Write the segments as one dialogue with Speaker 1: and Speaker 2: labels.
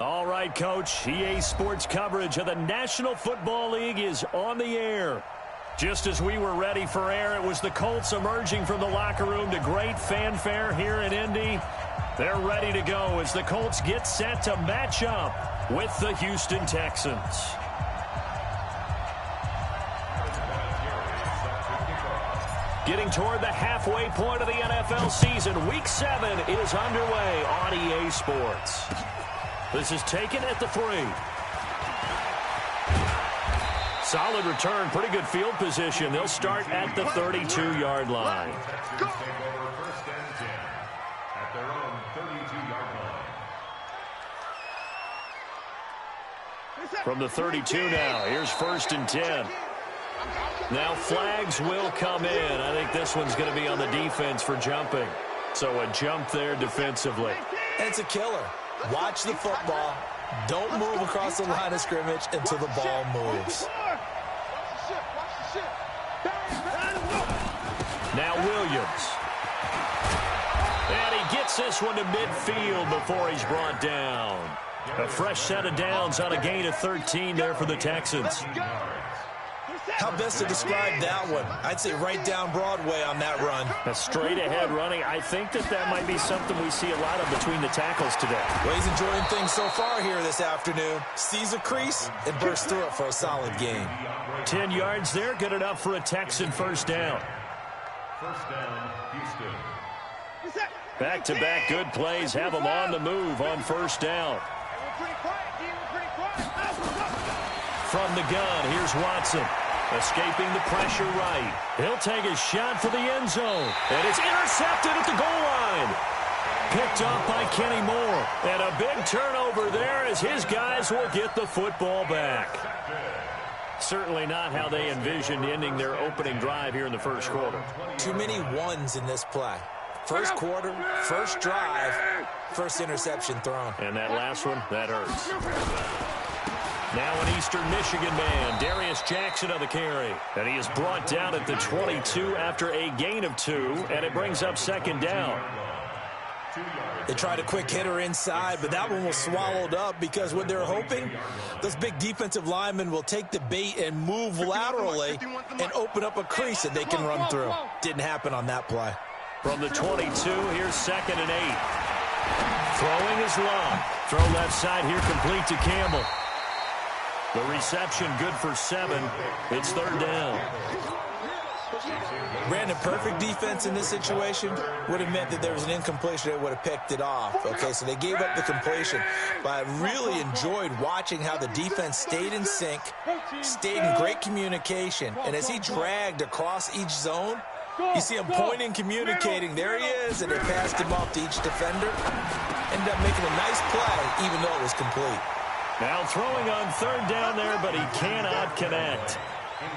Speaker 1: All right, Coach. EA Sports coverage of the National Football League is on the air. Just as we were ready for air, it was the Colts emerging from the locker room to great fanfare here in Indy. They're ready to go as the Colts get set to match up with the Houston Texans. Getting toward the halfway point of the NFL season, Week 7 is underway on EA Sports. This is taken at the 3. Solid return, pretty good field position. They'll start at the 32-yard line. From the 32 now, here's 1st and 10. Now flags will come in. I think this one's going to be on the defense for jumping. So a jump there defensively.
Speaker 2: It's a killer. Watch the football. Don't move across the line of scrimmage until the ball moves.
Speaker 1: Now Williams. And he gets this one to midfield before he's brought down. A fresh set of downs on a gain of 13 there for the Texans.
Speaker 2: How best to describe that one? I'd say right down Broadway on that run.
Speaker 1: A straight-ahead running. I think that might be something we see a lot of between the tackles today.
Speaker 2: Well, he's enjoying things so far here this afternoon. Sees a crease and bursts through it for a solid gain.
Speaker 1: 10 yards there, good enough for a Texan first down.
Speaker 3: First down, Houston.
Speaker 1: Back-to-back good plays have them on the move on first down. From the gun, here's Watson. Escaping the pressure right. He'll take a shot for the end zone. And it's intercepted at the goal line. Picked up by Kenny Moore. And a big turnover there as his guys will get the football back. Certainly not how they envisioned ending their opening drive here in the first quarter.
Speaker 2: Too many ones in this play. First quarter, first drive, first interception thrown.
Speaker 1: And that last one, that hurts. Now an Eastern Michigan man, Darius Jackson on the carry. And he is brought down at the 22 after a gain of 2, and it brings up second down.
Speaker 2: They tried a quick hitter inside, but that one was swallowed up because what they're hoping, those big defensive linemen will take the bait and move laterally and open up a crease that they can run through. Didn't happen on that play.
Speaker 1: From the 22, here's 2nd and 8. Throwing is long. Throw left side here complete to Campbell. The reception good for 7. It's 3rd down.
Speaker 2: Brandon, perfect defense in this situation would have meant that there was an incompletion that would have picked it off. Okay, so they gave up the completion. But I really enjoyed watching how the defense stayed in sync, stayed in great communication. And as he dragged across each zone, you see him pointing, communicating. There he is, and they passed him off to each defender. Ended up making a nice play, even though it was complete.
Speaker 1: Now throwing on 3rd down there, but he cannot connect.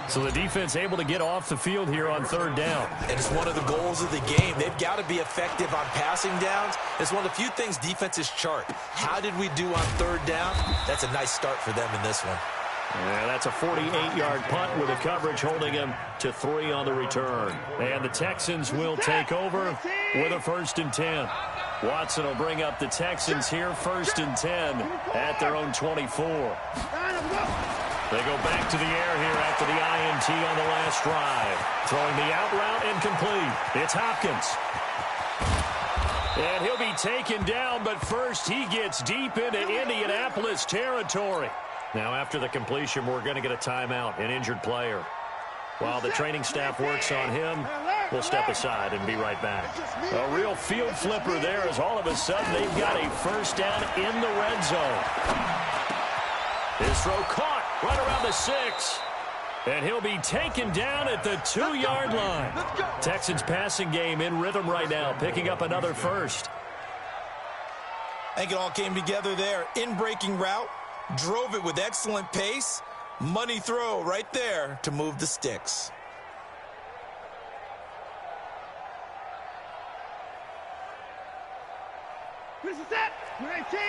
Speaker 1: So the defense able to get off the field here on 3rd down.
Speaker 2: And it's one of the goals of the game. They've got to be effective on passing downs. It's one of the few things defenses chart. How did we do on 3rd down? That's a nice start for them in this one.
Speaker 1: Yeah, that's a 48-yard punt with the coverage holding him to 3 on the return. And the Texans will take over with a 1st and 10. Watson will bring up the Texans here, 1st and 10 at their own 24. They go back to the air here after the INT on the last drive. Throwing the out route incomplete. It's Hopkins. And he'll be taken down, but first he gets deep into Indianapolis territory. Now after the completion, we're going to get a timeout, an injured player. While the training staff works on him, we'll step aside and be right back. A real field flipper there as all of a sudden they've got a first down in the red zone. His throw caught right around the 6. And he'll be taken down at the 2-yard line. Texans passing game in rhythm right now, picking up another first.
Speaker 2: I think it all came together there. In-breaking route, drove it with excellent pace. Money throw right there to move the sticks.
Speaker 4: Where's the set? 19!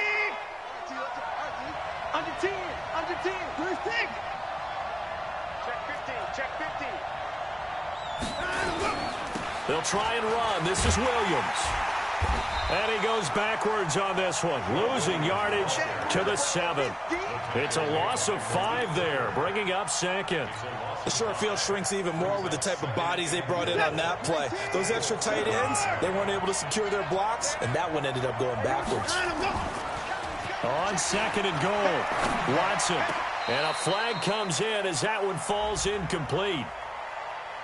Speaker 4: Under 10! Under 10! Where's 6? Check 15! Check 15!
Speaker 1: They'll try and run. This is Williams. And he goes backwards on this one, losing yardage to the 7. It's a loss of 5 there, bringing up second.
Speaker 2: The short field shrinks even more with the type of bodies they brought in on that play. Those extra tight ends, they weren't able to secure their blocks, and that one ended up going backwards.
Speaker 1: On second and goal, Watson. And a flag comes in as that one falls incomplete.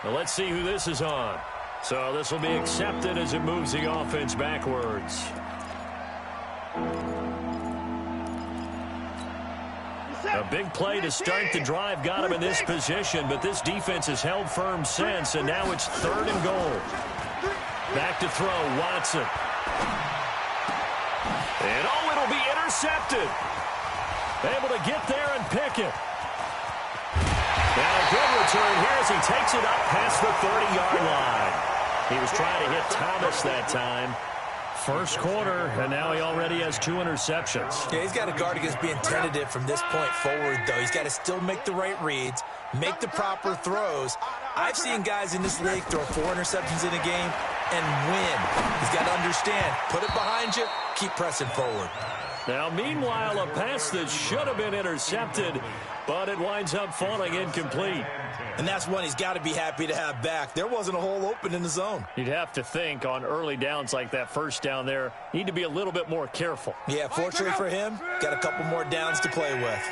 Speaker 1: Now let's see who this is on. So this will be accepted as it moves the offense backwards. A big play to start the drive got him in this position, but this defense has held firm since, and now it's 3rd and goal. Back to throw, Watson. And it'll be intercepted. Able to get there and pick it. Now a good return here as he takes it up past the 30-yard line. He was trying to hit Thomas that time. First quarter, and now he already has 2 interceptions.
Speaker 2: Yeah, he's got to guard against being tentative from this point forward, though. He's got to still make the right reads, make the proper throws. I've seen guys in this league throw 4 interceptions in a game and win. He's got to understand, put it behind you, keep pressing forward.
Speaker 1: Now, meanwhile, a pass that should have been intercepted, but it winds up falling incomplete.
Speaker 2: And that's one he's got to be happy to have back. There wasn't a hole open in the zone.
Speaker 1: You'd have to think on early downs like that first down there, need to be a little bit more careful.
Speaker 2: Yeah, fortunately for him, got a couple more downs to play with.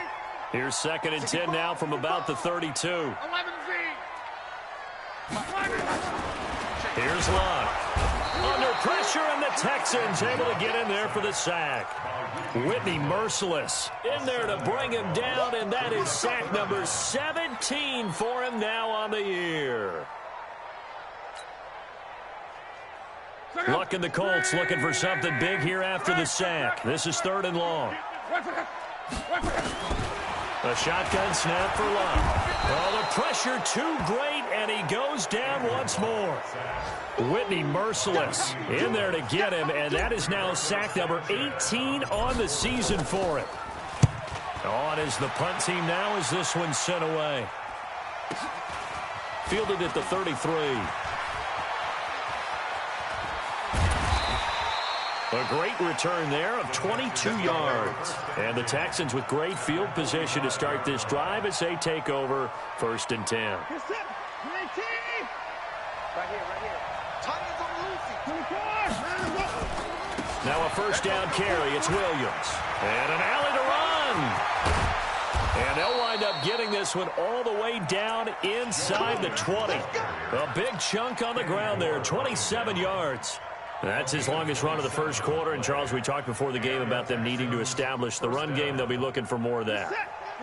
Speaker 1: Here's 2nd and 10 now from about the 32.
Speaker 4: 11
Speaker 1: Here's Locke. Under pressure, and the Texans able to get in there for the sack. Whitney merciless in there to bring him down, and that is sack number 17 for him now on the year. Luck and the Colts looking for something big here after the sack. This is 3rd and long. A shotgun snap for Locke. Oh, the pressure too great, and he goes down once more. Whitney merciless in there to get him, and that is now sack number 18 on the season for him. On is the punt team now as this one's sent away. Fielded at the 33. A great return there of 22 yards. And the Texans with great field position to start this drive as they take over 1st and 10.
Speaker 4: Right here. Titans on Lucy. 24.
Speaker 1: Now a first down carry. It's Williams. And an alley to run. And they'll wind up getting this one all the way down inside the 20. A big chunk on the ground there, 27 yards. That's his longest run of the first quarter. And, Charles, we talked before the game about them needing to establish the run game. They'll be looking for more of that.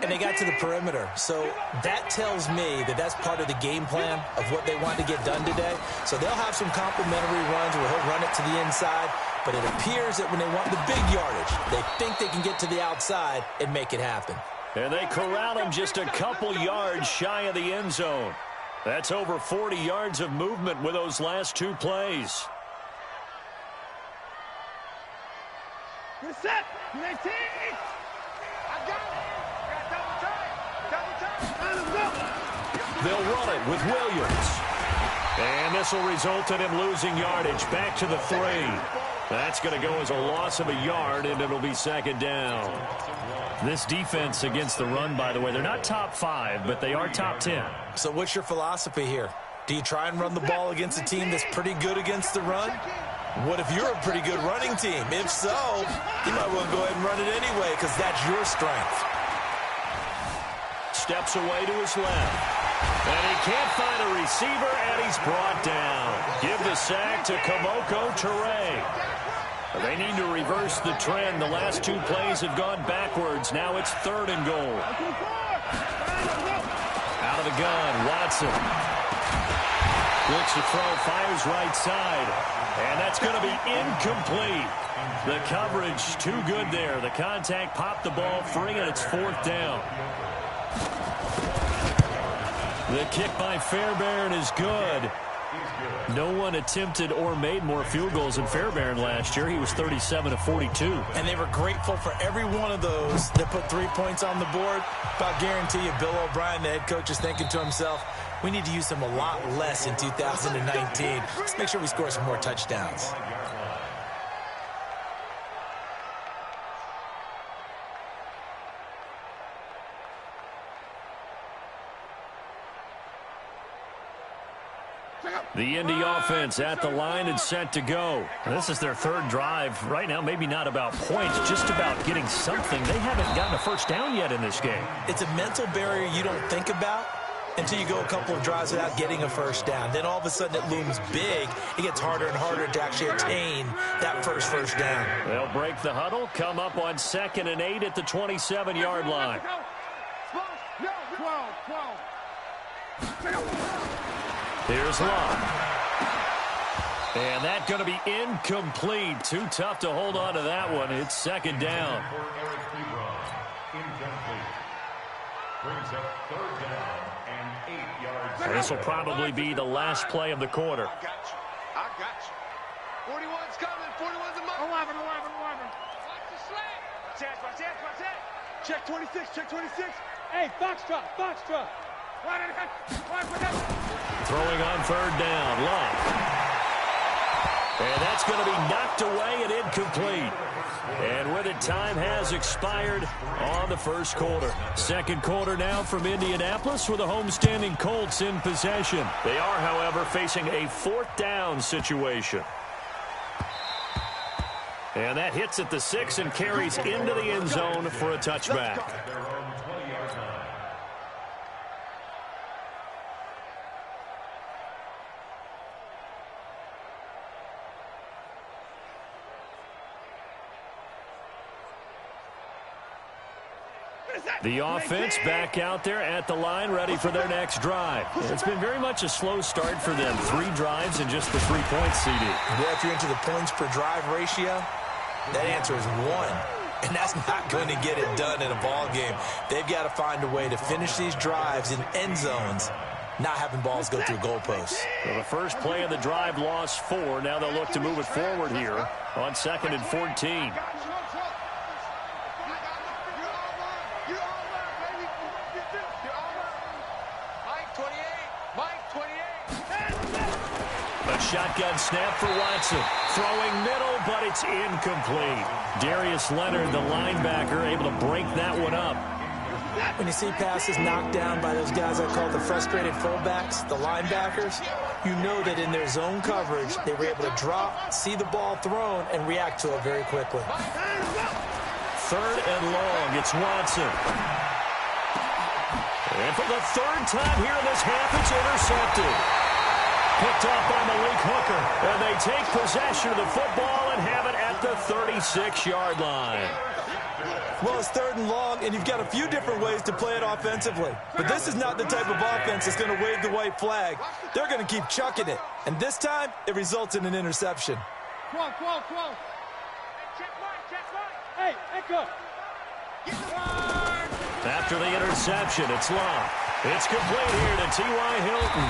Speaker 2: And they got to the perimeter. So that tells me that that's part of the game plan of what they want to get done today. So they'll have some complimentary runs where he'll run it to the inside. But it appears that when they want the big yardage, they think they can get to the outside and make it happen.
Speaker 1: And they corral him just a couple yards shy of the end zone. That's over 40 yards of movement with those last 2 plays.
Speaker 4: Good set. 19. I got it. Double time.
Speaker 1: They'll run it with Williams. And this will result in him losing yardage back to the 3. That's going to go as a loss of a yard, and it'll be 2nd down. This defense against the run, by the way, they're not top 5, but they are top 10.
Speaker 2: So what's your philosophy here? Do you try and run the ball against a team that's pretty good against the run? What if you're a pretty good running team? If so, you might want to go ahead and run it anyway because that's your strength.
Speaker 1: Steps away to his left. And he can't find a receiver, and he's brought down. Give the sack to Kamoko Toure. They need to reverse the trend. The last 2 plays have gone backwards. Now it's 3rd and goal. Out of the gun, Watson. Looks to throw, fires right side. And that's going to be incomplete. The coverage too good there. The contact popped the ball free, and it's 4th down. The kick by Fairbairn is good. No one attempted or made more field goals than Fairbairn last year. He was 37 of 42.
Speaker 2: And they were grateful for every one of those that put 3 points on the board. About guarantee you, Bill O'Brien, the head coach, is thinking to himself, we need to use them a lot less in 2019. Let's make sure we score some more touchdowns.
Speaker 1: The Indy offense at the line and set to go. This is their third drive. Right now, maybe not about points, just about getting something. They haven't gotten a first down yet in this game.
Speaker 2: It's a mental barrier you don't think about until you go a couple of drives without getting a first down. Then all of a sudden it looms big. It gets harder and harder to actually attain that first down.
Speaker 1: They'll break the huddle, come up on 2nd and 8 at the 27-yard line. Here's Love. And that's going to be incomplete. Too tough to hold on to that one. It's 2nd down.
Speaker 3: Brings up 3rd down and 8 yards.
Speaker 1: This will probably be the last play of the quarter.
Speaker 4: I got you. 41's coming. 41's a mile. 11. Watch the slant. Watch that. Check 26. Hey, Foxtrot.
Speaker 1: Throwing on 3rd down. Love. And that's going to be knocked away and incomplete. And with it, time has expired on the first quarter. Second quarter now from Indianapolis with the homestanding Colts in possession. They are, however, facing a 4th down situation. And that hits at the 6 and carries into the end zone for a touchback. The offense back out there at the line, ready for their next drive. It's been very much a slow start for them. 3 drives and just the 3 points, CD.
Speaker 2: Well, if you're into the points per drive ratio, that answer is 1. And that's not going to get it done in a ball game. They've got to find a way to finish these drives in end zones, not having balls go through goalposts.
Speaker 1: Well, the first play of the drive lost 4. Now they'll look to move it forward here on 2nd and 14. Shotgun snap for Watson. Throwing middle, but it's incomplete. Darius Leonard, the linebacker, able to break that one up.
Speaker 2: When you see passes knocked down by those guys I call the frustrated fullbacks, the linebackers, you know that in their zone coverage, they were able to drop, see the ball thrown, and react to it very quickly.
Speaker 1: 3rd and long, it's Watson. And for the 3rd time here in this half, it's intercepted. Picked off by Malik Hooker, and they take possession of the football and have it at the 36-yard line.
Speaker 2: Well, it's 3rd and long, and you've got a few different ways to play it offensively. But this is not the type of offense that's going to wave the white flag. They're going to keep chucking it. And this time, it results in an interception.
Speaker 4: 12. Hey, Echo.
Speaker 1: After the interception, it's Love. It's complete here to T.Y. Hilton.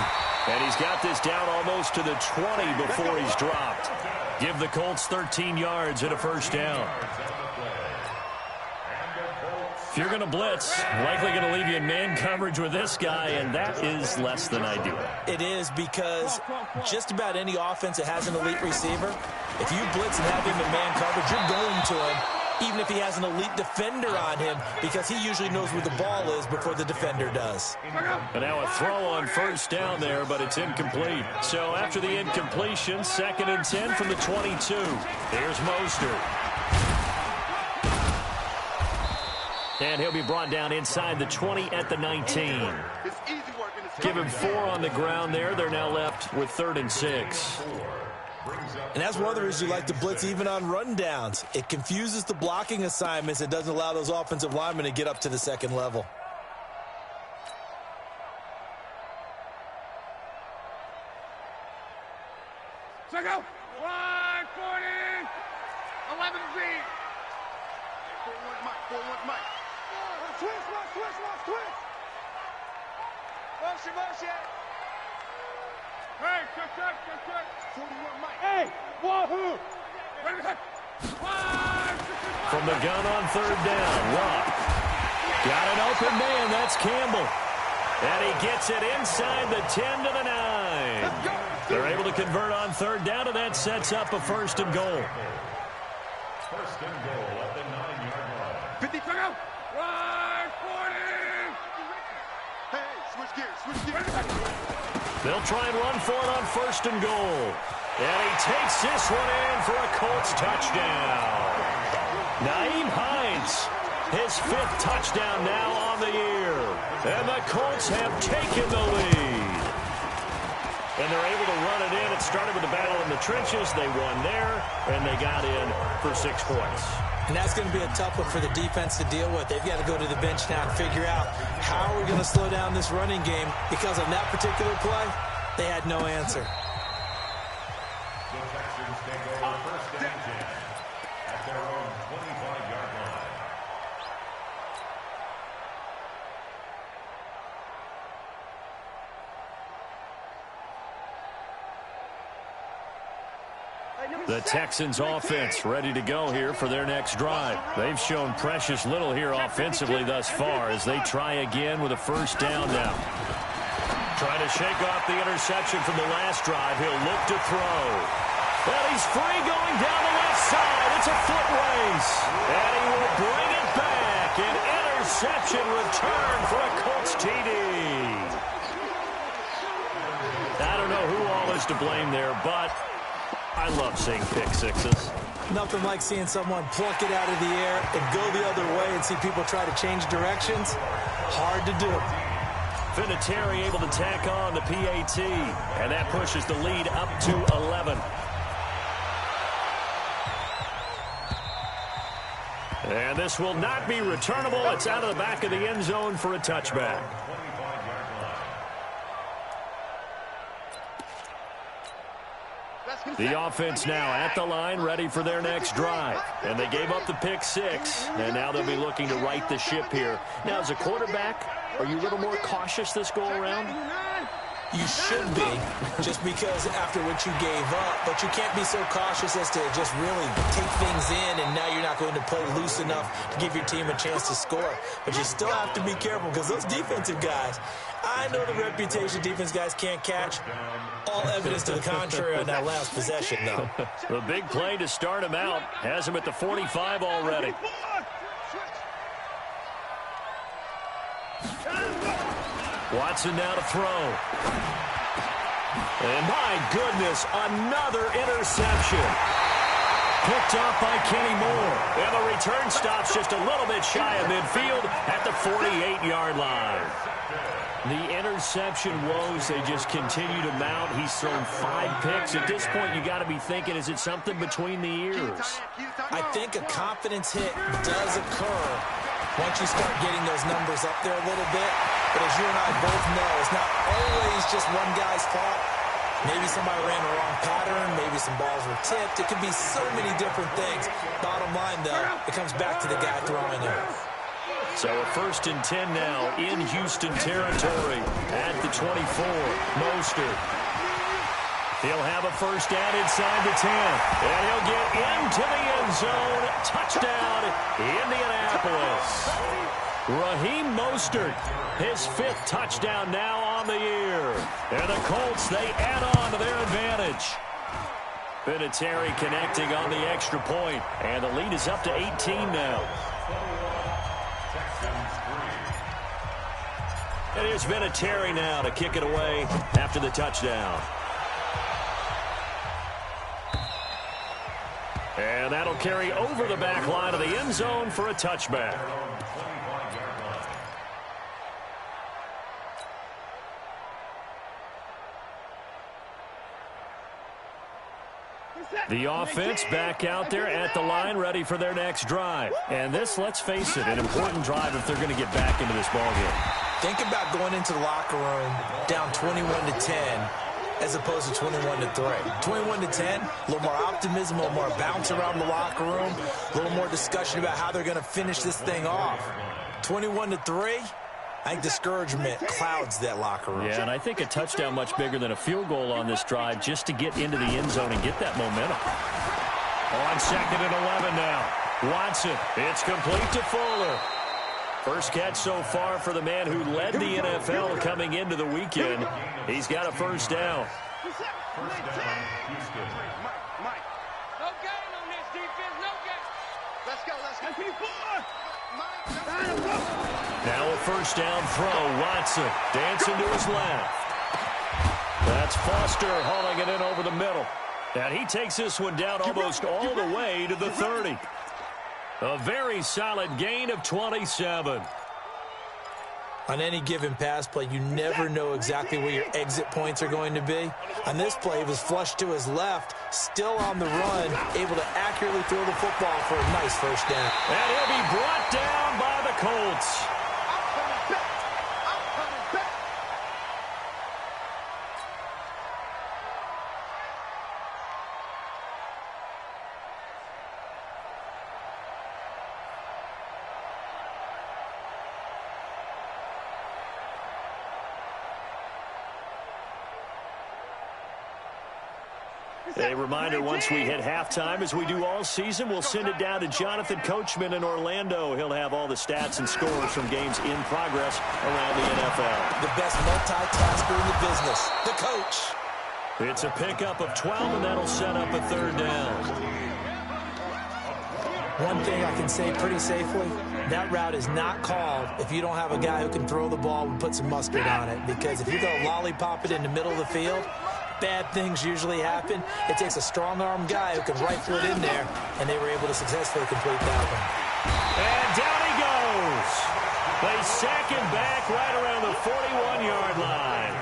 Speaker 1: And he's got this down almost to the 20 before he's dropped. Give the Colts 13 yards and a first down. If you're going to blitz, likely going to leave you in man coverage with this guy, and that is less than ideal.
Speaker 2: It is, because just about any offense that has an elite receiver, if you blitz and have him in man coverage, you're going to him, even if he has an elite defender on him, because he usually knows where the ball is before the defender does.
Speaker 1: And now a throw on first down there, but it's incomplete. So after the incompletion, 2nd and 10 from the 22. Here's Mostert. And he'll be brought down inside the 20 at the 19. Give him 4 on the ground there. They're now left with 3rd and 6.
Speaker 2: And that's one of the reasons you like to blitz even on rundowns. It confuses the blocking assignments. It doesn't allow those offensive linemen to get up to the 2nd level.
Speaker 4: So go. 140. 11 Z. 4-1 Mike. Switch. Motion. Hey, check. 41 Mike. Hey, wahoo.
Speaker 1: From the gun on 3rd down, Love. Got an open man, that's Campbell. And he gets it inside the 10 to the 9. They're able to convert on 3rd down, and that sets up a 1st and goal.
Speaker 3: 1st and goal at the 9-yard line.
Speaker 4: 50, check out. 140. Hey, switch gears.
Speaker 1: They'll try and run for it on 1st and goal. And he takes this one in for a Colts touchdown. Nyheim Hines, his 5th touchdown now on the year. And the Colts have taken the lead. And they're able to run it in. It started with the battle in the trenches. They won there, and they got in for 6 points.
Speaker 2: And that's going to be a tough one for the defense to deal with. They've got to go to the bench now and figure out how are we going to slow down this running game, because on that particular play, they had no answer.
Speaker 3: The Texans take over 1st and 10 at their own 25-yard line.
Speaker 1: The Texans offense ready to go here for their next drive. They've shown precious little here offensively thus far as they try again with a 1st down now. Trying to shake off the interception from the last drive. He'll look to throw. Well, he's free going down the left side. It's a foot race. And he will bring it back. An interception return for a Colts TD. I don't know who all is to blame there, but I love seeing pick sixes.
Speaker 2: Nothing like seeing someone pluck it out of the air and go the other way and see people try to change directions. Hard to do.
Speaker 1: Vinatieri able to tack on the PAT, and that pushes the lead up to 11. And this will not be returnable. It's out of the back of the end zone for a touchback. The offense now at the line, ready for their next drive. And they gave up the pick 6, and now they'll be looking to right the ship here. Now, as a quarterback, are you a little more cautious this go-around?
Speaker 2: You should be, just because after what you gave up, but you can't be so cautious as to just really take things in, and now you're not going to play loose enough to give your team a chance to score. But you still have to be careful, because those defensive guys, I know the reputation defense guys can't catch. All evidence to the contrary on that last possession, though.
Speaker 1: The big play to start him out has him at the 45 already. Watson now to throw. And my goodness, another interception. Picked off by Kenny Moore. And the return stops just a little bit shy of midfield at the 48-yard line. The interception woes, they just continue to mount. He's thrown 5 picks. At this point, you got to be thinking, is it something between the ears?
Speaker 2: I think a confidence hit does occur once you start getting those numbers up there a little bit. But as you and I both know, it's not always just one guy's fault. Maybe somebody ran the wrong pattern. Maybe some balls were tipped. It could be so many different things. Bottom line, though, it comes back to the guy throwing it.
Speaker 1: So a 1st and 10 now in Houston territory at the 24. Mostert. He'll have a 1st down inside the 10. And he'll get into the end zone. Touchdown, Indianapolis. Raheem Mostert, his 5th touchdown now on the year. And the Colts, they add on to their advantage. Vinatieri connecting on the extra point. And the lead is up to 18 now. And here's Vinatieri now to kick it away after the touchdown. And that'll carry over the back line of the end zone for a touchback. The offense back out there at the line, ready for their next drive. And this, let's face it, an important drive if they're going to get back into this ballgame.
Speaker 2: Think about going into the locker room down 21-10 as opposed to 21-3. 21-10, a little more optimism, a little more bounce around the locker room, a little more discussion about how they're going to finish this thing off. 21-3, I think discouragement clouds that locker room.
Speaker 1: Yeah, and I think a touchdown much bigger than a field goal on this drive just to get into the end zone and get that momentum. On 2nd and 11 now. Watson, it's complete to Fuller. First catch so far for the man who led the NFL coming into the weekend. He's got a 1st down.
Speaker 3: First down, Houston.
Speaker 4: Mike. No gain on this defense, no gain. Let's go.
Speaker 1: Now a 1st down throw. Watson dancing to his left. That's Foster hauling it in over the middle. And he takes this one down almost all the way to the 30. A very solid gain of 27.
Speaker 2: On any given pass play, you never know exactly where your exit points are going to be. On this play, it was flushed to his left, still on the run, able to accurately throw the football for a nice first down.
Speaker 1: And he'll be brought down by the Colts. A reminder, once we hit halftime, as we do all season, we'll send it down to Jonathan Coachman in Orlando. He'll have all the stats and scores from games in progress around the NFL.
Speaker 2: The best multitasker in the business, the coach.
Speaker 1: It's a pickup of 12, and that'll set up a third down.
Speaker 2: One thing I can say pretty safely, that route is not called if you don't have a guy who can throw the ball and put some mustard on it. Because if you're going to lollipop it in the middle of the field, bad things usually happen. It takes a strong-arm guy who can rifle it in there, and they were able to successfully complete that one.
Speaker 1: And down he goes. They sack him back right around the 41-yard line.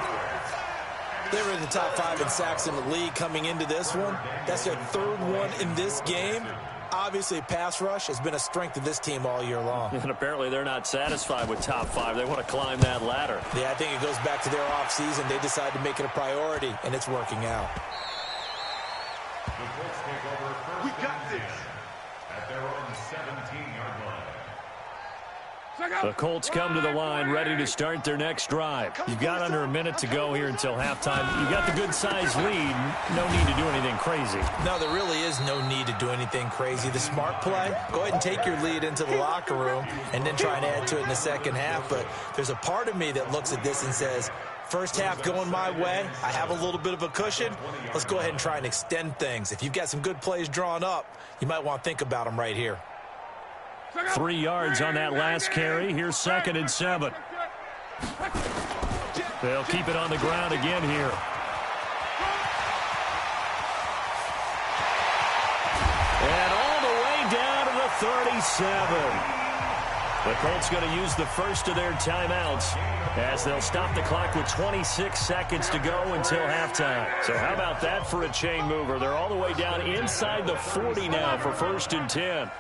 Speaker 2: They were in the top 5 in sacks in the league coming into this one. That's their third one in this game. Obviously, pass rush has been a strength of this team all year long.
Speaker 1: And apparently they're not satisfied with top 5. They want to climb that ladder.
Speaker 2: Yeah, I think it goes back to their offseason. They decided to make it a priority, and it's working out.
Speaker 3: The Colts take over first. We got this. At their own 17-yard line.
Speaker 1: The Colts come to the line ready to start their next drive. You've got under a minute to go here until halftime. You've got the good-sized lead. No need to do anything crazy.
Speaker 2: No, there really is no need to do anything crazy. The smart play, go ahead and take your lead into the locker room and then try and add to it in the second half. But there's a part of me that looks at this and says, first half going my way, I have a little bit of a cushion. Let's go ahead and try and extend things. If you've got some good plays drawn up, you might want to think about them right here.
Speaker 1: 3 yards on that last carry. Here's 2nd and 7. They'll keep it on the ground again here. And all the way down to the 37. The Colts going to use the first of their timeouts as they'll stop the clock with 26 seconds to go until halftime. So how about that for a chain mover? They're all the way down inside the 40 now for 1st and 10.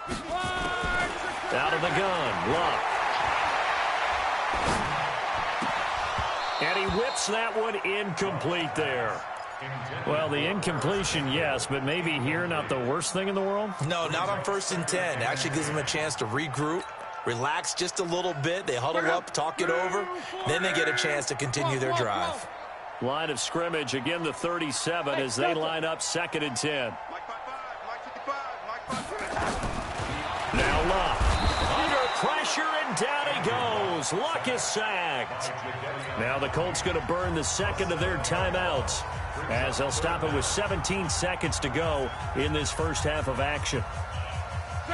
Speaker 1: Out of the gun, Luck. And he whips that one incomplete there. Well, the incompletion, yes, but maybe here not the worst thing in the world?
Speaker 2: No, not on 1st and 10. It actually gives them a chance to regroup, relax just a little bit. They huddle up, talk it over. Then they get a chance to continue their drive.
Speaker 1: Line of scrimmage, again the 37 as they line up 2nd and 10. Now Luck. Under pressure and down he goes. Luck is sacked. Now the Colts going to burn the second of their timeouts as they'll stop it with 17 seconds to go in this first half of action.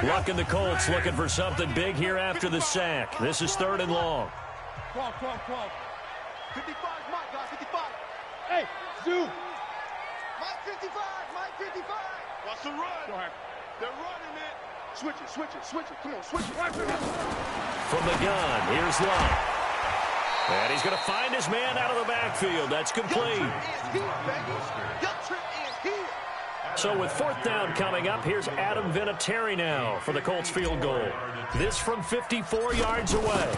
Speaker 1: Luck and the Colts looking for something big here after the sack. This is 3rd and long.
Speaker 4: 12. 55, Mike, guys, 55. Hey, Zoo. Mike 55, Mike 55. Watch the run. Go ahead. They're running it. Switch it. Come on, switch it.
Speaker 1: From the gun, here's Luck. And he's going to find his man out of the backfield. That's complete. So with 4th down coming up, here's Adam Vinatieri now for the Colts field goal. This from 54 yards away.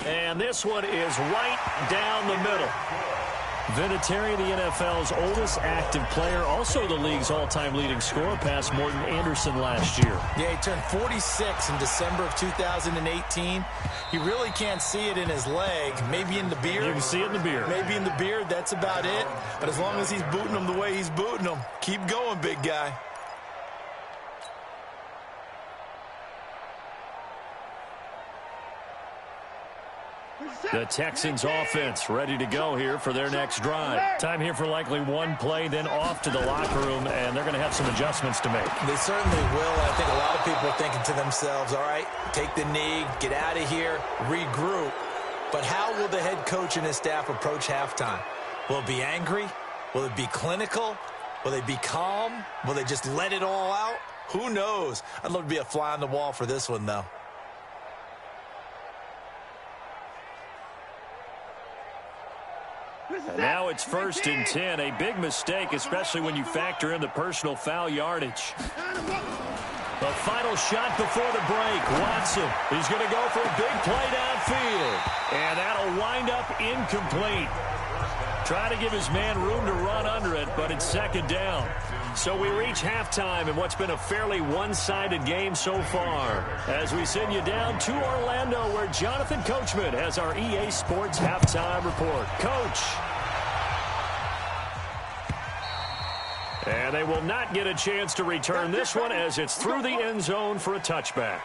Speaker 1: And this one is right down the middle. Vinatieri, the NFL's oldest active player, also the league's all-time leading scorer, past Morton Anderson last year.
Speaker 2: Yeah, he turned 46 in December of 2018. You really can't see it in his leg, maybe in the beard.
Speaker 1: You can see it in the beard.
Speaker 2: Maybe in the beard, that's about it. But as long as he's booting him the way he's booting him, keep going, big guy.
Speaker 1: The Texans offense ready to go here for their next drive. Time here for likely one play, then off to the locker room, and they're going to have some adjustments to make.
Speaker 2: They certainly will. I think a lot of people are thinking to themselves, all right, take the knee, get out of here, regroup. But how will the head coach and his staff approach halftime? Will it be angry? Will it be clinical? Will they be calm? Will they just let it all out? Who knows? I'd love to be a fly on the wall for this one, though.
Speaker 1: And now it's 1st and 10. A big mistake, especially when you factor in the personal foul yardage. The final shot before the break. Watson is going to go for a big play downfield. And that'll wind up incomplete. Try to give his man room to run under it, but it's 2nd down. So we reach halftime in what's been a fairly one-sided game so far. As we send you down to Orlando, where Jonathan Coachman has our EA Sports Halftime Report. Coach. And they will not get a chance to return this one as it's through the end zone for a touchback.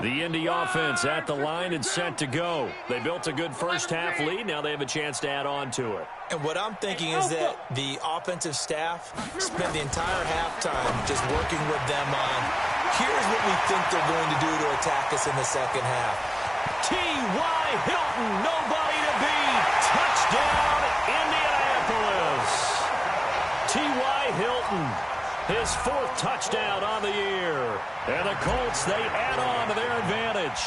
Speaker 1: The Indy offense at the line and set to go. They built a good first-half lead. Now they have a chance to add on to it.
Speaker 2: And what I'm thinking is that the offensive staff spent the entire halftime just working with them on, here's what we think they're going to do to attack us in the second half.
Speaker 1: T.Y. Hilton, nobody to beat. Touchdown, Indianapolis. T.Y. Hilton. His 4th touchdown on the year. And the Colts, they add on to their advantage.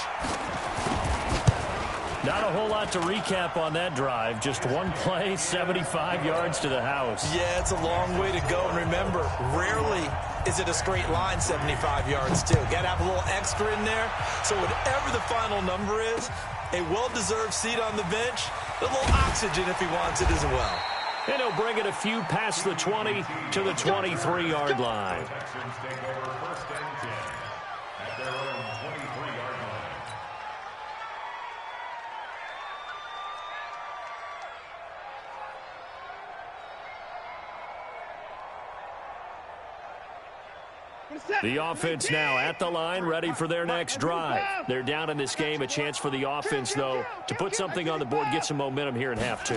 Speaker 1: Not a whole lot to recap on that drive. Just one play, 75 yards to the house.
Speaker 2: Yeah, it's a long way to go. And remember, rarely is it a straight line 75 yards, too. Got to have a little extra in there. So whatever the final number is, a well-deserved seat on the bench, a little oxygen if he wants it as well.
Speaker 1: And he'll bring it a few past the 20 to the 23-yard line.
Speaker 3: Texans take over 1st and 10 at their own 23-yard line.
Speaker 1: The offense now at the line, ready for their next drive. They're down in this game. A chance for the offense, though, to put something on the board, get some momentum here in half 2.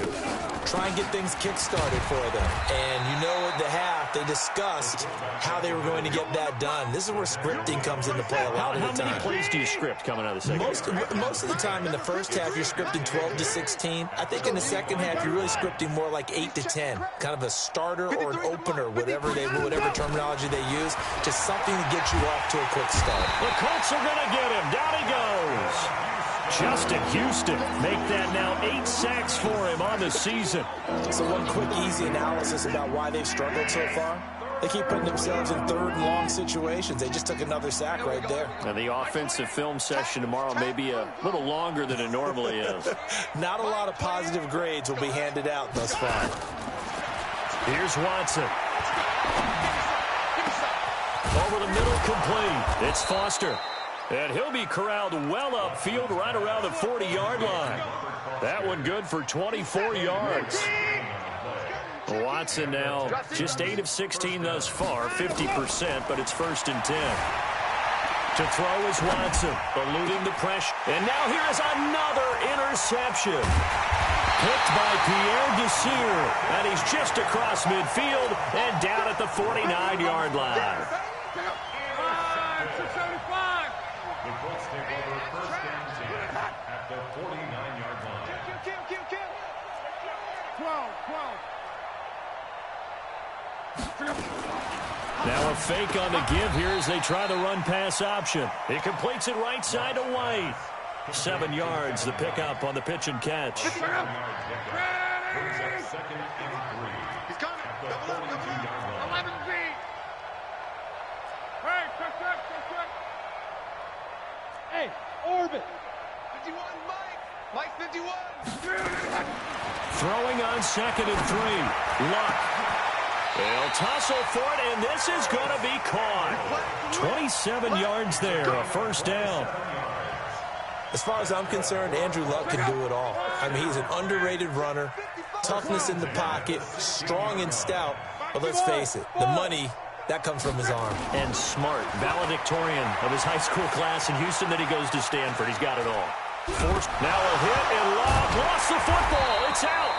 Speaker 2: Try and get things kick-started for them. And you know at the half, they discussed how they were going to get that done. This is where scripting comes into play a lot of the time.
Speaker 1: How many plays do you script coming out of the second half?
Speaker 2: Most of the time in the first half, you're scripting 12 to 16. I think in the second half, you're really scripting more like 8 to 10. Kind of a starter or an opener, whatever terminology they use, just something to get you off to a quick start.
Speaker 1: The Colts are going to get him. Down he goes. Justin Houston make that now 8 sacks for him on the season.
Speaker 2: So one quick, easy analysis about why they've struggled so far. They keep putting themselves in 3rd and long situations. They just took another sack right there.
Speaker 1: Now the offensive film session tomorrow may be a little longer than it normally is.
Speaker 2: Not a lot of positive grades will be handed out thus far.
Speaker 1: Here's Watson. Over the middle, complete. It's Foster. And he'll be corralled well upfield right around the 40-yard line. That one good for 24 yards. Watson now just 8 of 16 thus far, 50%, but it's 1st and 10. To throw is Watson, eluding the pressure. And now here is another interception. Picked by Pierre Desir, and he's just across midfield and down at the 49-yard line.
Speaker 3: The Colts take over 1st and 10 at the 49-yard line.
Speaker 4: 12.
Speaker 1: Now a fake on the give here as they try the run-pass option. He completes it right side to White. 7 yards, the pickup on the pitch and catch.
Speaker 3: 7 yard pickup. Brings up 2nd and 3
Speaker 4: He's coming.
Speaker 3: at the 42-yard line.
Speaker 4: 11 feet. Hey, check. Hey, Orbit. 51, Mike. Mike 51.
Speaker 1: Throwing on 2nd and 3. Luck. They'll tussle for it, and this is going to be caught. 27 yards there, a 1st down.
Speaker 2: As far as I'm concerned, Andrew Luck can do it all. I mean, he's an underrated runner, toughness in the pocket, strong and stout. But let's face it, the money, that comes from his arm.
Speaker 1: And smart, valedictorian of his high school class in Houston, then he goes to Stanford. He's got it all. Forced, now a hit, and Love lost the football. It's out.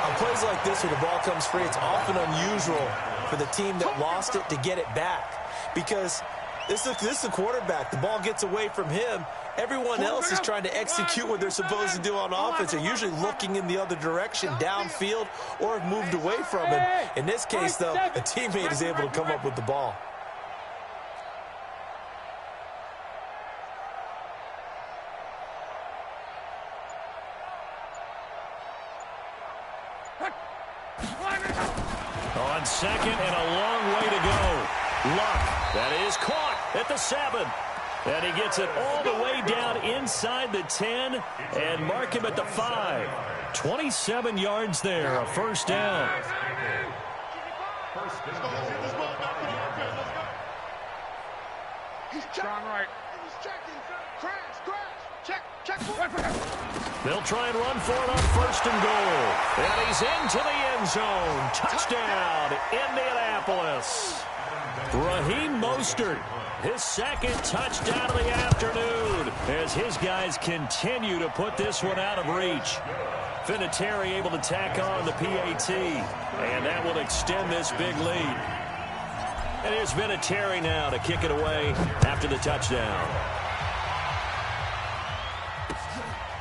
Speaker 2: On plays like this where the ball comes free, it's often unusual for the team that lost it to get it back. Because This is the quarterback. The ball gets away from him. Everyone else is trying to execute what they're supposed to do on offense. They're usually looking in the other direction, downfield, or have moved away from him. In this case, though, a teammate is able to come up with the ball.
Speaker 1: On second and a long way to go. Luck, that is caught at the 7. And he gets it all the way down inside the 10 and mark him at the 5. 27 yards there, a first down.
Speaker 4: He's trying right. He's checking. Crash. Check.
Speaker 1: They'll try and run for it on first and goal. And he's into the end zone. Touchdown, Indianapolis. Raheem Mostert, his second touchdown of the afternoon as his guys continue to put this one out of reach. Vinatieri able to tack on the PAT, and that will extend this big lead. And here's Vinatieri now to kick it away after the touchdown.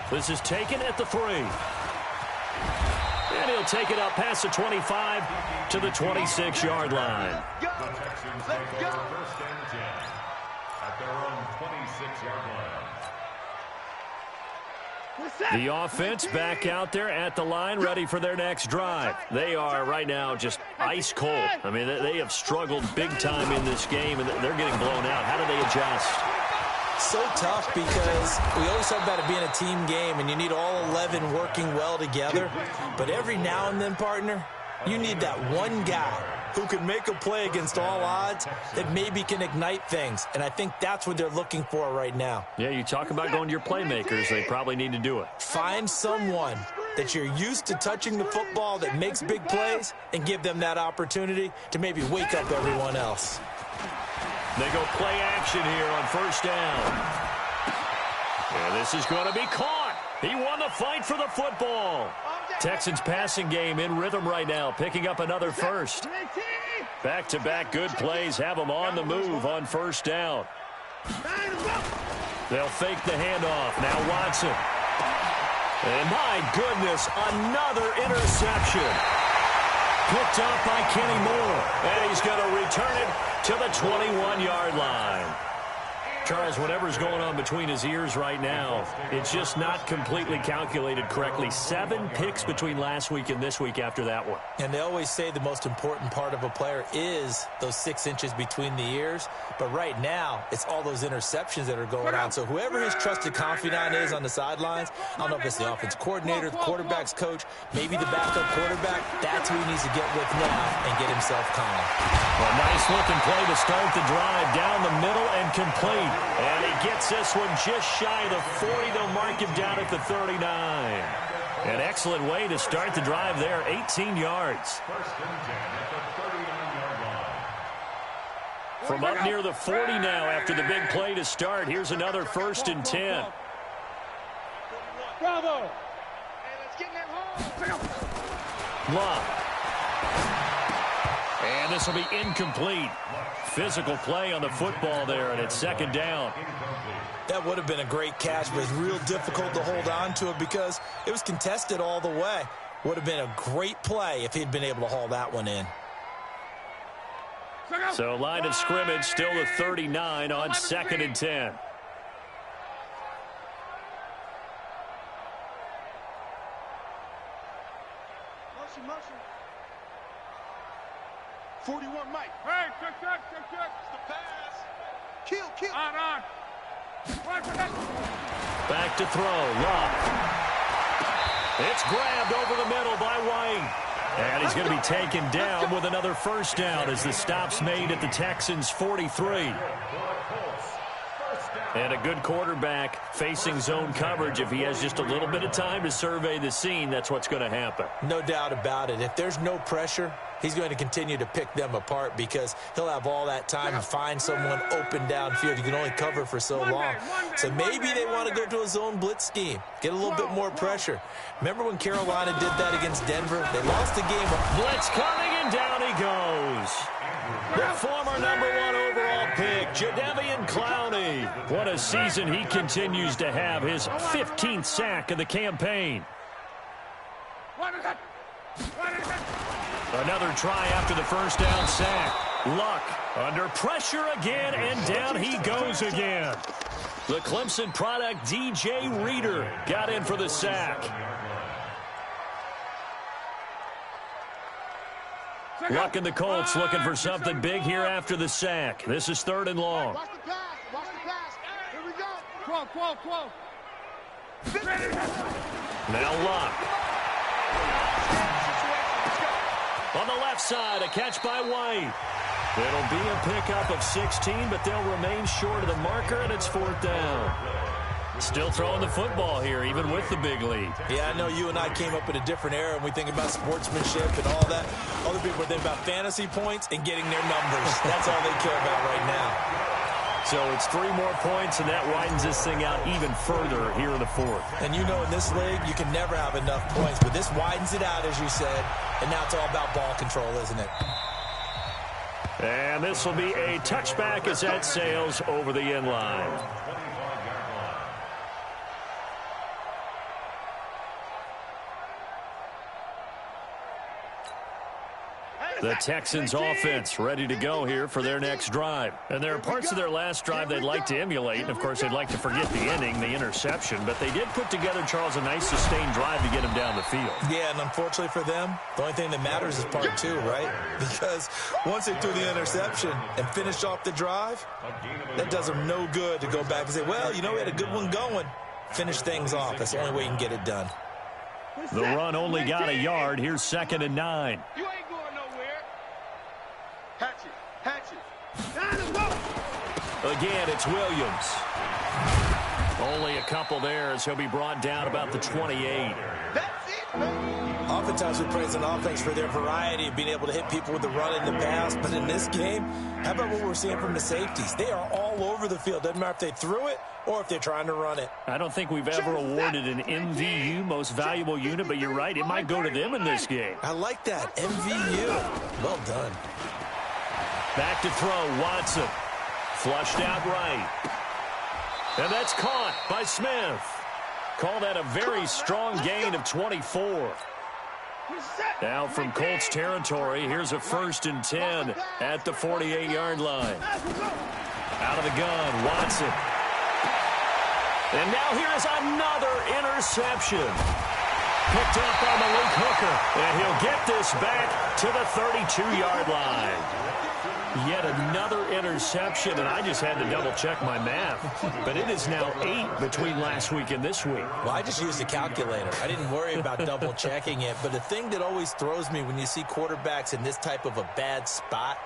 Speaker 1: This is taken at the 3. And he'll take it up past the 25 to the 26-yard line.
Speaker 3: The Texans take over first and 10 at their own 26-yard line.
Speaker 1: The offense back out there at the line, ready for their next drive. They are right now just ice cold. I mean, they have struggled big time in this game, and they're getting blown out. How do they adjust?
Speaker 2: So tough because we always talk about it being a team game, and you need all 11 working well together. But every now and then, partner, you need that one guy who can make a play against all odds that maybe can ignite things. And I think that's what they're looking for right now.
Speaker 1: Yeah, you talk about going to your playmakers. They probably need to do it.
Speaker 2: Find someone that you're used to touching the football that makes big plays and give them that opportunity to maybe wake up everyone else.
Speaker 1: They go play action here on first down. And this is going to be caught. He won the fight for the football. Texans passing game in rhythm right now, picking up another first. Back-to-back good plays have them on the move on first down. They'll fake the handoff. Now Watson. And my goodness, another interception. Picked up by Kenny Moore. And he's going to return it to the 21-yard line. Charles, whatever's going on between his ears right now, it's just not completely calculated correctly. 7 picks between last week and this week after that one.
Speaker 2: And they always say the most important part of a player is those 6 inches between the ears. But right now, it's all those interceptions that are going on. So whoever his trusted confidant is on the sidelines, I don't know if it's the offense coordinator, the quarterback's coach, maybe the backup quarterback, that's who he needs to get with now and get himself calm.
Speaker 1: A nice-looking play to start the drive down the middle and complete. And he gets this one just shy of the 40. They'll mark him down at the 39. An excellent way to start the drive there, 18 yards.
Speaker 3: First and 10 at the 39-yard line.
Speaker 1: From up near the 40 now after the big play to start. Here's another first and 10.
Speaker 4: Bravo. Hey, let's get in that hole.
Speaker 1: Luck. And this will be incomplete. Physical play on the football there, and it's second down.
Speaker 2: That would have been a great catch, but it's real difficult to hold on to it because it was contested all the way. Would have been a great play if he'd been able to haul that one in.
Speaker 1: So line of scrimmage still the 39 on second and 10.
Speaker 4: Motion. 41, Mike. Hey, check. It's the pass. Kill. On.
Speaker 1: Back to throw. Luck. It's grabbed over the middle by White. And he's going to be taken down with another first down as the stop's made at the Texans' 43. And a good quarterback facing zone coverage. If he has just a little bit of time to survey the scene, that's what's going to happen.
Speaker 2: No doubt about it. If there's no pressure, he's going to continue to pick them apart because he'll have all that time to find someone open downfield. You can only cover for so long. So maybe they want to go to a zone blitz scheme, get a little bit more pressure. Remember when Carolina did that against Denver? They lost the game.
Speaker 1: Blitz coming, and down he goes. The former #1 overall pick, Jadeveon Clowney. What a season he continues to have. His 15th sack of the campaign. Another try after the first down sack. Luck under pressure again, and down he goes again. The Clemson product, DJ Reader, got in for the sack. Luck and the Colts looking for something big here after the sack. This is 3rd and long.
Speaker 4: Watch the pass. Watch the pass. Here we go. 12.
Speaker 1: Now Luck. On the left side, a catch by White. It'll be a pickup of 16, but they'll remain short of the marker, and it's 4th down. Still throwing the football here, even with the big lead.
Speaker 2: Yeah, I know you and I came up in a different era, and we think about sportsmanship and all that. Other people think about fantasy points and getting their numbers. That's all they care about right now.
Speaker 1: So it's 3 more points, and that widens this thing out even further here in the 4th.
Speaker 2: And you know in this league, you can never have enough points, but this widens it out, as you said, and now it's all about ball control, isn't it?
Speaker 1: And this will be a touchback as that sails over the end line. The Texans offense ready to go here for their next drive. And there are parts of their last drive they'd like to emulate. And, of course, they'd like to forget the ending, the interception. But they did put together, Charles, a nice sustained drive to get him down the field.
Speaker 2: Yeah, and unfortunately for them, the only thing that matters is part 2, right? Because once they threw the interception and finished off the drive, that does them no good to go back and say, well, you know, we had a good one going. Finish things off. That's the only way you can get it done.
Speaker 1: The run only got a yard. Here's 2nd and 9.
Speaker 4: You ain't going nowhere. Hatch it.
Speaker 1: Again, it's Williams. Only a couple there as he'll be brought down about the 28.
Speaker 4: That's it, man.
Speaker 2: Oftentimes we praise an offense for their variety of being able to hit people with the run in the pass. But in this game, how about what we're seeing from the safeties? They are all over the field. Doesn't matter if they threw it or if they're trying to run it.
Speaker 1: I don't think we've ever awarded an MVU, most valuable unit, but you're right, it might go to them in this game.
Speaker 2: I like that. MVU. Well done.
Speaker 1: Back to throw, Watson. Flushed out right. And that's caught by Smith. Call that a very strong gain of 24. Now from Colts territory, here's a 1st and 10 at the 48-yard line. Out of the gun, Watson. And now here is another interception. Picked up by Malik Hooker, and he'll get this back to the 32-yard line. Yet another interception, and I just had to double-check my math. But it is now 8 between last week and this week.
Speaker 2: Well, I just used a calculator. I didn't worry about double-checking it. But the thing that always throws me when you see quarterbacks in this type of a bad spot,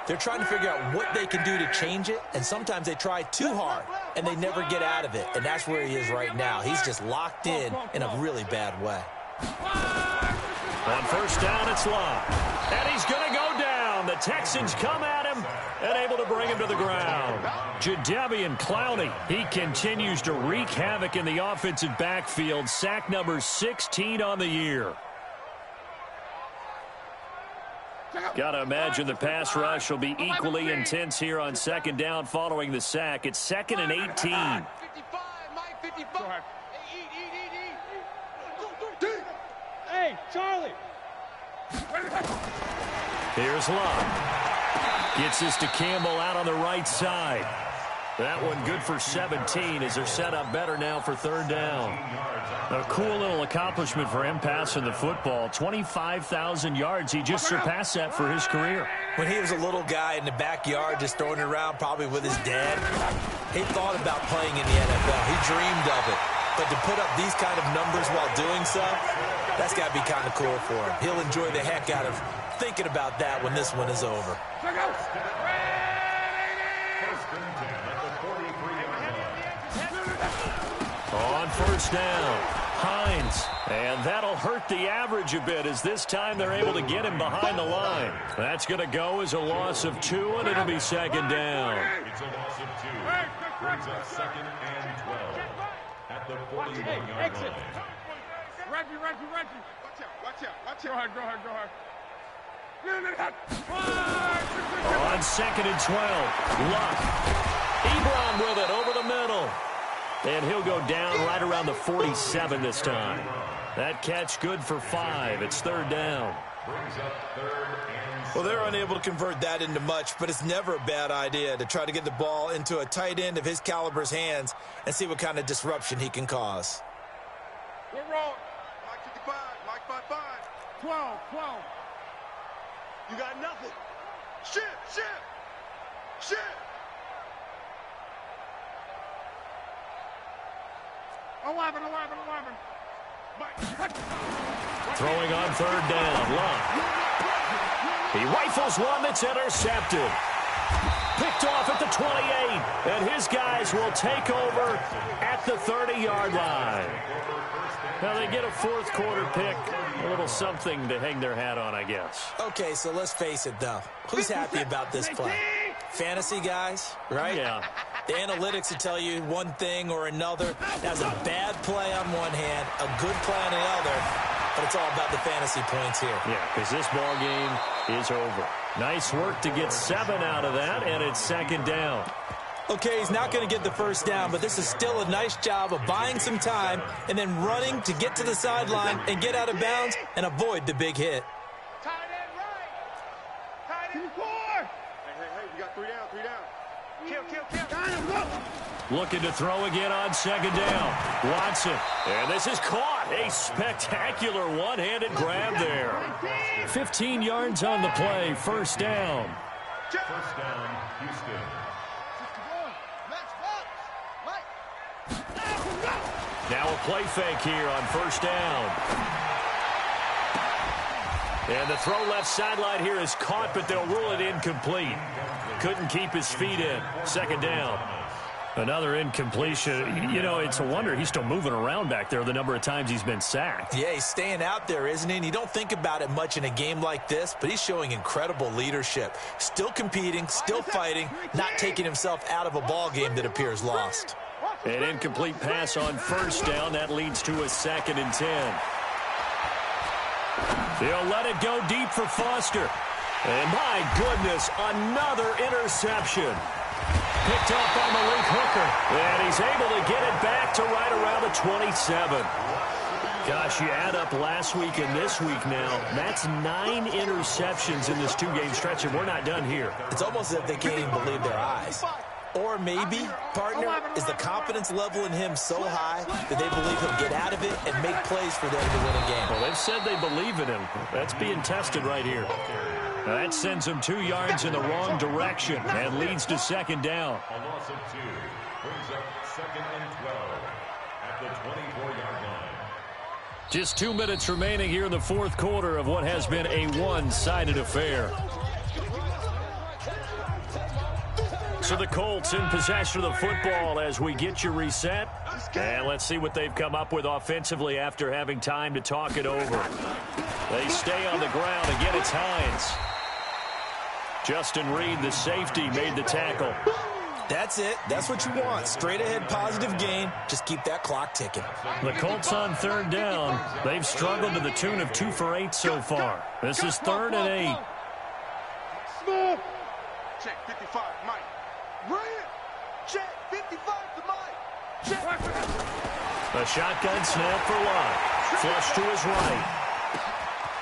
Speaker 2: they're trying to figure out what they can do to change it, and sometimes they try too hard, and they never get out of it. And that's where he is right now. He's just locked in a really bad way.
Speaker 1: On 1st down, it's Luck. And he's going to go down. The Texans come at him and able to bring him to the ground. Jadeveon Clowney, he continues to wreak havoc in the offensive backfield. Sack number 16 on the year. Got to imagine the pass rush will be equally intense here on 2nd down following the sack. It's 2nd and 18.
Speaker 4: 55, Mike, 55. Eat. Hey, Charlie.
Speaker 1: Here's Luck. Gets this to Campbell out on the right side. That one good for 17 as they're set up better now for 3rd down. A cool little accomplishment for him passing the football. 25,000 yards. He just surpassed that for his career.
Speaker 2: When he was a little guy in the backyard just throwing it around probably with his dad, he thought about playing in the NFL. He dreamed of it. But to put up these kind of numbers while doing so, that's got to be kind of cool for him. He'll enjoy the heck out of thinking about that when this one is over.
Speaker 1: On 1st down, Hines. And that'll hurt the average a bit as this time they're able to get him behind the line. That's going to go as a loss of 2, and it'll be 2nd down.
Speaker 3: It's a loss of 2. Brings up 2nd and 12 at the 41-yard line.
Speaker 4: Reggie. Watch out. Go ahead.
Speaker 1: On 2nd and 12, Luck. Ebron with it over the middle. And he'll go down right around the 47 this time. That catch good for 5. It's 3rd down.
Speaker 2: Well, they're unable to convert that into much, but it's never a bad idea to try to get the ball into a tight end of his caliber's hands and see what kind of disruption he can cause.
Speaker 4: We're wrong. Mike 55, Mike 55. 12. You got nothing. Shit. 11.
Speaker 1: Throwing on 3rd down, Luck. He rifles one that's intercepted. Picked off at the 28, and his guys will take over at the 30-yard line. Now they get a 4th quarter pick, a little something to hang their hat on, I guess.
Speaker 2: Okay, so let's face it, though. Who's happy about this play? Fantasy guys, right?
Speaker 1: Yeah.
Speaker 2: The analytics will tell you one thing or another. That's a bad play on one hand, a good play on the other, but it's all about the fantasy points here.
Speaker 1: Yeah, because this ball game is over. Nice work to get 7 out of that, and it's 2nd down.
Speaker 2: Okay, he's not going to get the 1st down, but this is still a nice job of buying some time and then running to get to the sideline and get out of bounds and avoid the big hit.
Speaker 4: Tight end right. Tight end 4. Hey, we got 3 down. Kill.
Speaker 1: Looking to throw again on 2nd down. Watson. And this is caught. A spectacular one-handed grab there. 15 yards on the play. 1st down.
Speaker 3: First down, Houston.
Speaker 1: Now a play fake here on 1st down. And the throw left sideline here is caught, but they'll rule it incomplete. Couldn't keep his feet in. 2nd down. Another incompletion. You know, it's a wonder he's still moving around back there the number of times he's been sacked.
Speaker 2: Yeah, he's staying out there, isn't he? And you don't think about it much in a game like this, but he's showing incredible leadership. Still competing, still fighting, not taking himself out of a ball game that appears lost.
Speaker 1: An incomplete pass on 1st down. That leads to a 2nd and 10. They'll let it go deep for Foster. And my goodness, another interception. Picked up by Malik Hooker. And he's able to get it back to right around the 27. Gosh, you add up last week and this week now. That's 9 interceptions in this 2-game stretch, and we're not done here.
Speaker 2: It's almost as if they can't even believe their eyes. Or maybe, partner, is the confidence level in him so high that they believe he'll get out of it and make plays for them to win a game.
Speaker 1: Well, they've said they believe in him. That's being tested right here. Now that sends him 2 yards in the wrong direction and leads to 2nd down.
Speaker 3: A loss of 2 brings up 2nd and 12 at the 24-yard line.
Speaker 1: Just 2 minutes remaining here in the 4th quarter of what has been a one-sided affair. So the Colts in possession of the football as we get you reset. And let's see what they've come up with offensively after having time to talk it over. They stay on the ground. Again, it's Hines. Justin Reed, the safety, made the tackle.
Speaker 2: That's it. That's what you want. Straight ahead, positive gain. Just keep that clock ticking.
Speaker 1: The Colts on 3rd down. They've struggled to the tune of 2 for 8 so far. This is 3rd and 8.
Speaker 4: Smooth. Check 55, Mike. Ryan. Check 55 to Mike. Check.
Speaker 1: A shotgun snap for Lott. Flush to his right.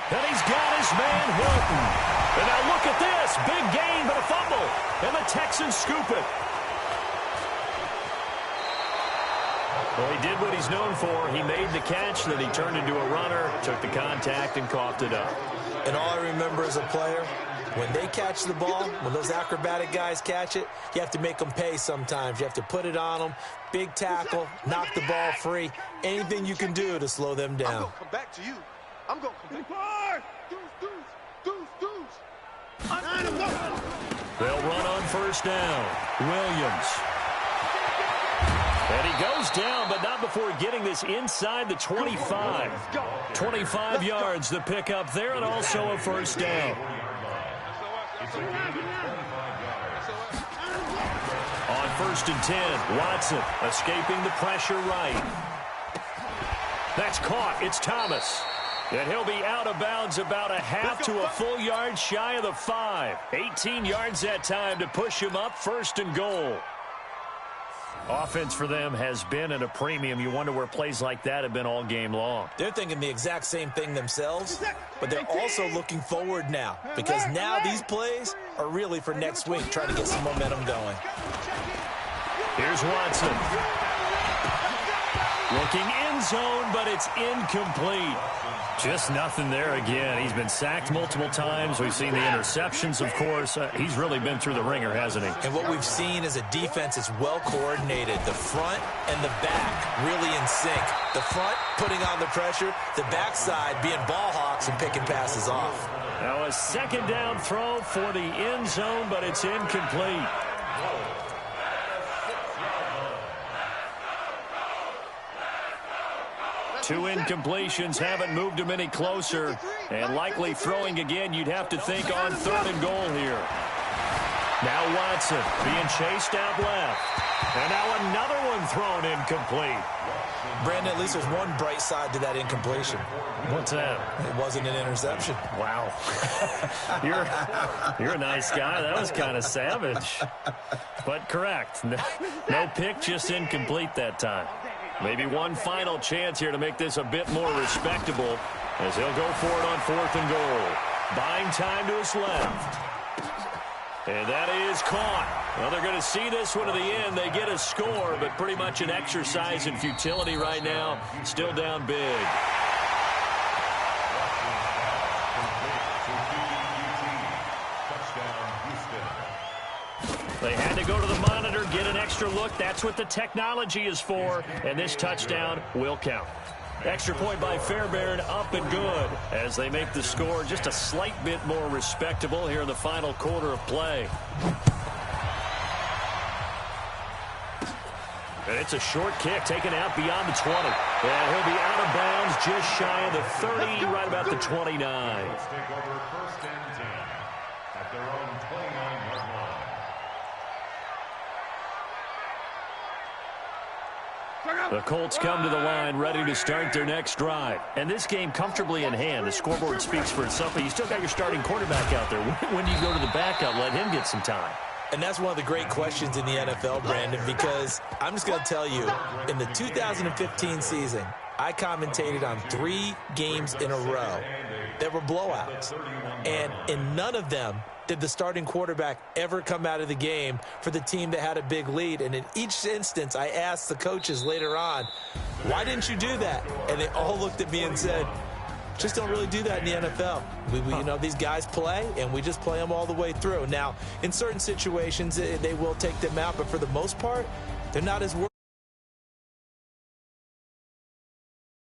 Speaker 1: And he's got his man Hilton. And now look at this. Big gain, but a fumble. And the Texans scoop it. Well, he did what he's known for. He made the catch, then he turned into a runner, took the contact, and coughed it up.
Speaker 2: And all I remember as a player, when they catch the ball, when those acrobatic guys catch it, you have to make them pay sometimes. You have to put it on them, big tackle, knock the ball free, anything you can do to slow them down.
Speaker 4: I'm going to come back to you. I'm going to come back. Deuce.
Speaker 1: They'll run on 1st down. Williams. And he goes down, but not before getting this inside the 25. 25 yards, the pickup there, and also a 1st down. On 1st and 10, Watson escaping the pressure right. That's caught. It's Thomas. And he'll be out of bounds about a half to a full yard shy of the 5. 18 yards that time to push him up, 1st and goal. Offense for them has been at a premium. You wonder where plays like that have been all game long.
Speaker 2: They're thinking the exact same thing themselves, but they're also looking forward now because now these plays are really for next week, trying to get some momentum going.
Speaker 1: Here's Watson. Looking end zone, but it's incomplete. Just nothing there again. He's been sacked multiple times. We've seen the interceptions, of course. He's really been through the ringer, hasn't he?
Speaker 2: And what we've seen is a defense that's well coordinated. The front and the back really in sync. The front putting on the pressure, the backside being ball hawks and picking passes off.
Speaker 1: Now a 2nd down throw for the end zone, but it's incomplete. Two incompletions haven't moved him any closer, and likely throwing again, you'd have to think on 3rd and goal here. Now Watson being chased out left, and now another one thrown incomplete.
Speaker 2: Brandon, at least there's one bright side to that incompletion.
Speaker 1: What's that?
Speaker 2: It wasn't an interception.
Speaker 1: Wow. You're a nice guy. That was kind of savage. But correct. No pick, just incomplete that time. Maybe one final chance here to make this a bit more respectable as he'll go for it on 4th and goal. Buying time to his left. And that is caught. Well, they're going to see this one to the end. They get a score, but pretty much an exercise in futility right now. Still down big. They had to go to the monitor, get an extra look. That's what the technology is for, and this touchdown will count. Extra point by Fairbairn, up and good, as they make the score just a slight bit more respectable here in the final quarter of play. And it's a short kick taken out beyond the 20. And he'll be out of bounds just shy of the 30, right about the 29.
Speaker 3: Let's take over 1st and 10 at their own 29-yard line.
Speaker 1: The Colts come to the line ready to start their next drive. And this game comfortably in hand. The scoreboard speaks for itself, but you still got your starting quarterback out there. When do you go to the backup, let him get some time?
Speaker 2: And that's one of the great questions in the NFL, Brandon, because I'm just going to tell you, in the 2015 season, I commentated on 3 games in a row that were blowouts. And in none of them did the starting quarterback ever come out of the game for the team that had a big lead. And in each instance, I asked the coaches later on, why didn't you do that? And they all looked at me and said, just don't really do that in the NFL. You know, these guys play, and we just play them all the way through. Now, in certain situations, they will take them out, but for the most part, they're not as worried.